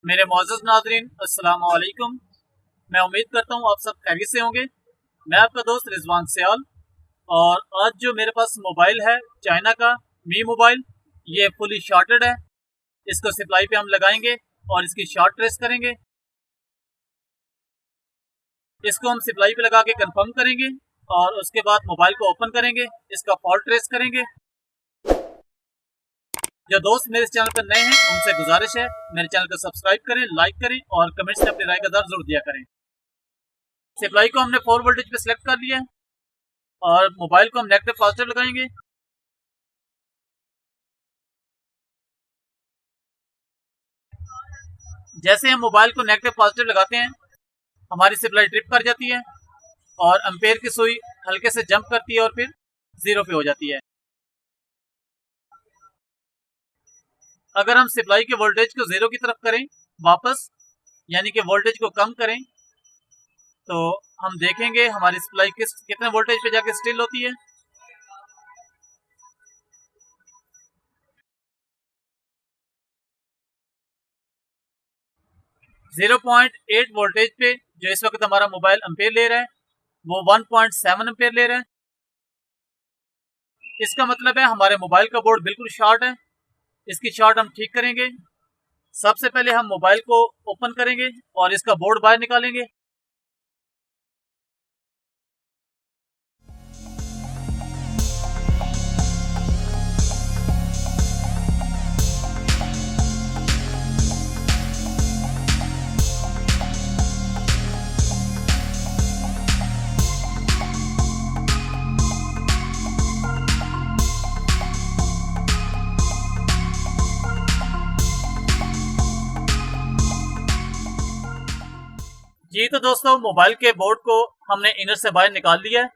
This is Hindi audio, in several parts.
मेरे मोअज़्ज़ज़ नाज़रीन अस्सलाम वालेकुम। मैं उम्मीद करता हूँ आप सब खैरियत से होंगे। मैं आपका दोस्त रिजवान सयाल और आज जो मेरे पास मोबाइल है चाइना का मी मोबाइल, ये फुली शार्टेड है। इसको सप्लाई पे हम लगाएंगे और इसकी शार्ट ट्रेस करेंगे। इसको हम सप्लाई पे लगा के कंफर्म करेंगे और उसके बाद मोबाइल को ओपन करेंगे, इसका फॉल्ट ट्रेस करेंगे। जो दोस्त मेरे चैनल पर नए हैं उनसे गुजारिश है मेरे चैनल को सब्सक्राइब करें, लाइक करें और कमेंट्स में अपनी राय का दर्ज जरूर दिया करें। सप्लाई को हमने 4 वोल्टेज पे सिलेक्ट कर लिया है और मोबाइल को हम नेगेटिव पॉजिटिव लगाएंगे। जैसे हम मोबाइल को नेगेटिव पॉजिटिव लगाते हैं हमारी सप्लाई ट्रिप कर जाती है और एम्पेयर की सुई हल्के से जंप करती है और फिर जीरो पे हो जाती है। अगर हम सप्लाई के वोल्टेज को जीरो की तरफ करें वापस, यानी कि वोल्टेज को कम करें, तो हम देखेंगे हमारी सप्लाई कितने वोल्टेज पे जाके स्टिल होती है। 0.8 वोल्टेज पे जो इस वक्त हमारा मोबाइल एम्पेयर ले रहा है वो 1.7 एम्पेयर ले रहा है। इसका मतलब है हमारे मोबाइल का बोर्ड बिल्कुल शॉर्ट है। इसकी शॉर्ट हम ठीक करेंगे। सबसे पहले हम मोबाइल को ओपन करेंगे और इसका बोर्ड बाहर निकालेंगे। जी तो दोस्तों, मोबाइल के बोर्ड को हमने इनर से बाहर निकाल लिया है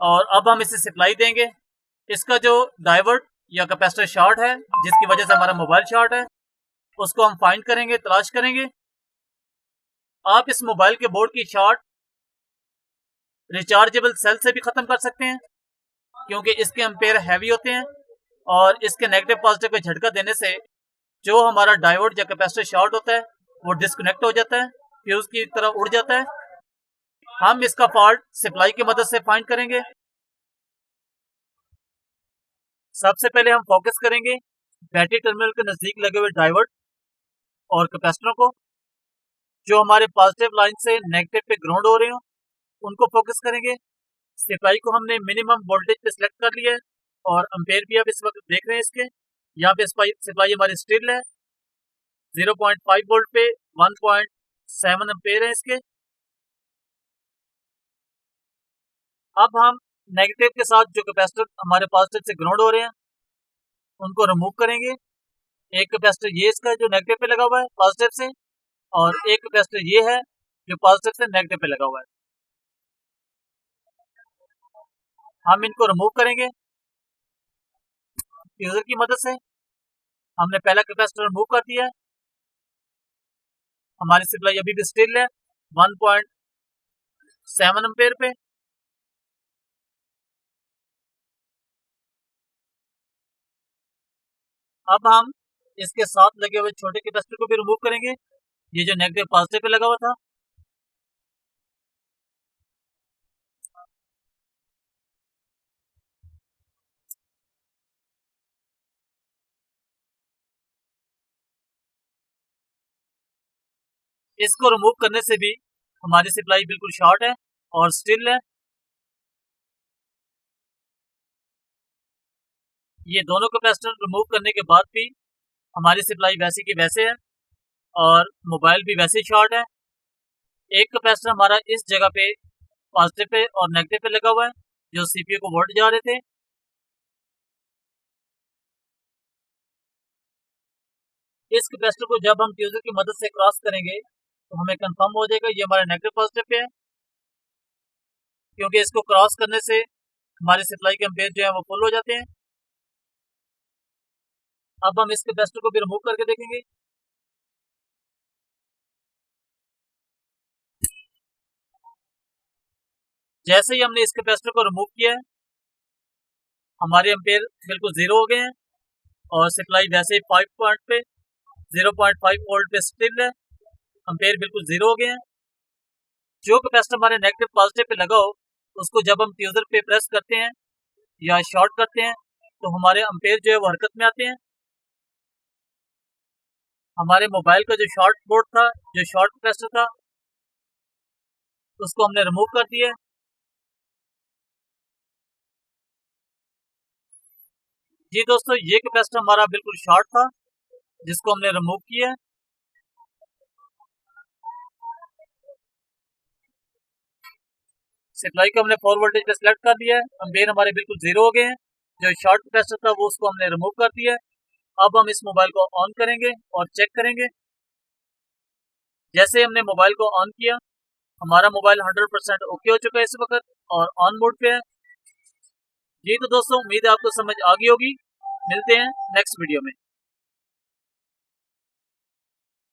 और अब हम इसे सप्लाई देंगे। इसका जो डाइवर्ट या कैपेसिटर शॉर्ट है जिसकी वजह से हमारा मोबाइल शॉर्ट है, उसको हम फाइंड करेंगे, तलाश करेंगे। आप इस मोबाइल के बोर्ड की शॉर्ट रिचार्जेबल सेल से भी ख़त्म कर सकते हैं क्योंकि इसके एम्पेयर हैवी होते हैं और इसके नेगेटिव पॉजिटिव को झटका देने से जो हमारा डायोड या कैपेसिटर शॉर्ट होता है वो डिस्कनेक्ट हो जाता है, फ्यूज की तरह उड़ जाता है। हम इसका फॉल्ट सप्लाई की मदद से फाइंड करेंगे। सबसे पहले हम फोकस करेंगे बैटरी टर्मिनल के नजदीक लगे हुए डायोड और कैपेसिटरों को जो हमारे पॉजिटिव लाइन से नेगेटिव पे ग्राउंड हो रहे हो, उनको फोकस करेंगे। सप्लाई को हमने मिनिमम वोल्टेज पे सिलेक्ट कर लिया है और एम्पेयर भी आप इस वक्त देख रहे हैं इसके। यहाँ पे सप्लाई हमारी स्टिल है 0.5 वोल्ट पे 1.7 एम्पेयर है इसके। अब हम नेगेटिव के साथ जो कैपेसिटर हमारे पॉजिटिव से ग्राउंड हो रहे हैं उनको रिमूव करेंगे। एक कैपेसिटर ये इसका जो नेगेटिव पे लगा हुआ है पॉजिटिव से, और एक कैपेसिटर ये है जो पॉजिटिव से नेगेटिव पे लगा हुआ है। हम इनको रिमूव करेंगे फ्यूजर की मदद से। हमने पहला कैपेसिटर रिमूव कर दिया है। हमारी सप्लाई अभी भी स्टिल है 1.7 एम्पेयर पे। अब हम इसके साथ लगे हुए छोटे कैपेसिटर को भी रिमूव करेंगे, ये जो नेगेटिव पॉजिटिव पे लगा हुआ था। इसको रिमूव करने से भी हमारी सप्लाई बिल्कुल शॉर्ट है और स्टिल है। ये दोनों कैपेसिटर रिमूव करने के बाद भी हमारी सप्लाई वैसे की वैसे है और मोबाइल भी वैसे ही शॉर्ट है। एक कैपेसिटर हमारा इस जगह पे पॉजिटिव पे और नेगेटिव पे लगा हुआ है जो सीपीयू को वोल्ट जा रहे थे। इस कैपेसिटर को जब हम ट्यूजर की मदद से क्रॉस करेंगे तो हमें कंफर्म हो जाएगा ये हमारा नेगेटिव पॉजिटिव पे है, क्योंकि इसको क्रॉस करने से हमारी सप्लाई के एम्पेयर जो है वो फुल हो जाते हैं। अब हम इस कैपेसिटर को भी रिमूव करके देखेंगे। जैसे ही हमने इस कैपेसिटर को रिमूव किया है हमारे एम्पेयर बिल्कुल जीरो हो गए हैं और सप्लाई वैसे ही 5 पॉइंट पे 0.5 वोल्ट पे स्टिल है, एम्पेयर बिल्कुल जीरो हो गए हैं। जो कैपेसिटर हमारे नेगेटिव पॉजिटिव पे लगा हो उसको जब हम ट्यूजर पे प्रेस करते हैं या शॉर्ट करते हैं तो हमारे एम्पेयर जो है वो हरकत में आते हैं। हमारे मोबाइल का जो शॉर्ट बोर्ड था, जो शॉर्ट कैपेसिटर था, उसको हमने रिमूव कर दिया। जी दोस्तों, ये कैपेसिटर हमारा बिल्कुल शॉर्ट था जिसको हमने रिमूव किया। सप्लाई को हमने 4 वोल्टेज पे सिलेक्ट कर दिया है, एम्पेयर हमारे बिल्कुल जीरो हो गए हैं। जो शॉर्ट कैपेसिटर था वो उसको हमने रिमूव कर दिया है। अब हम इस मोबाइल को ऑन करेंगे और चेक करेंगे। जैसे हमने मोबाइल को ऑन किया, हमारा मोबाइल 100% ओके हो चुका है इस वक्त और ऑन मोड पे है। जी तो दोस्तों, उम्मीद है आपको समझ आ गई होगी। मिलते हैं नेक्स्ट वीडियो में।